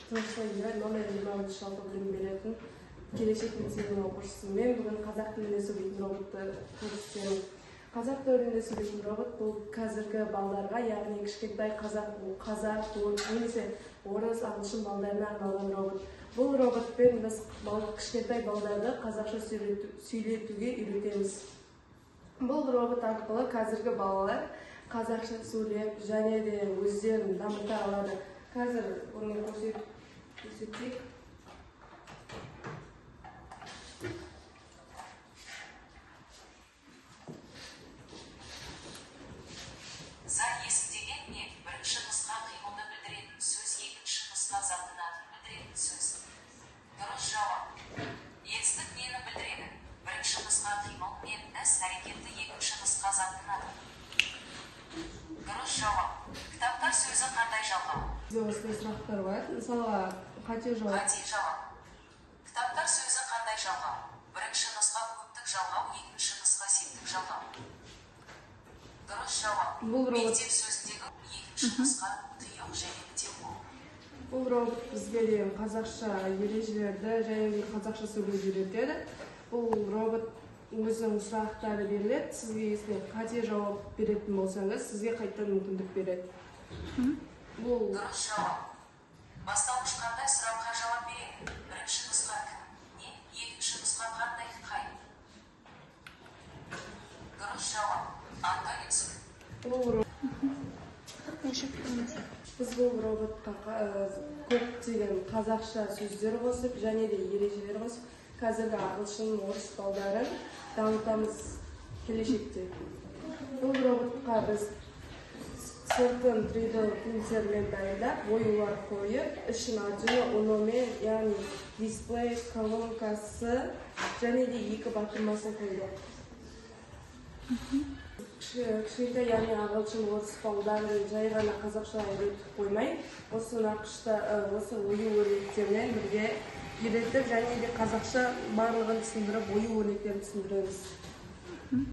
Тыныштайында номер 26 білім беретін келешек мектебінің оқушысы. Мен бүгін қазақ тілінде сөйлейтін роботты көрсетемін. Қазақ тілінде сөйлейтін робот бұл қазіргі балдарға, яғни кішкентай қазақ, немесе орыс, ағылшын балдарына арналған робот. Бұл роботпен біз кішкентай балдарды қазақша сөйлетуге үйретеміз. Бұл робот арқылы қазіргі балалар қазақша сөйлеп және де өздерін дамыта алады. Қазір оны көрсетейік. За есі деген не? Бірінші нұсқа қимылды білдіретін сөз, екінші нұсқа заттың атын білдіретін сөз. Дұрыс жауап. Етістік нені білдіреді? Бірінші нұсқа қимыл мен іс әрекетті, екінші нұсқа заттың аты. Дұрыс жауап. Кітаптар сөзі қандай жалғау? Осындай сұрақтар бар. Мысалға, қате жауап. Қате жауап. Кітаптар сөзі қандай жалғау? Бірінші нұсқа көптік жалғау, екінші нұсқа септік жалғау. Дұрыс жауап. Мектеп сөзіндегі екінші нұсқа тұйық және тепло. Бұл робот бізге деген қазақша ережелерді және де қазақша сөйлеуді үйретеді. Бұл робот өзінің сұрақтары беріледі. Сізге егер қате жауап беретін болсаңыз, сізге қайтадан мүмкіндік береді. Дұрыс жауап. Бастауыш қандай сұраққа жауап береді? Бірінші нұсқа кім? Не? Екінші нұсқа қандай қай? Дұрыс жауап. Антоним. Біз бұл роботқа көптеген қазақша сөздер қосып және де ережелер қосып, қазіргі ағылшын, орыс балдарын дамытамыз келешекте. Бұл роботқа біз сыртын 3D принтермен дайындап, оюлар қойып, ішін Arduino Uno'мен, яғни дисплей, колонкасы және де 2 батырмасын қойдық. Кішкентай, яғни ағылшын, орыс балдарын жай ғана қазақша үйретіп қоймай, осы ою өрнектермен бірге үйретіп және де қазақша барлығын түсіндіріп, ою өрнектерін түсіндіреміз.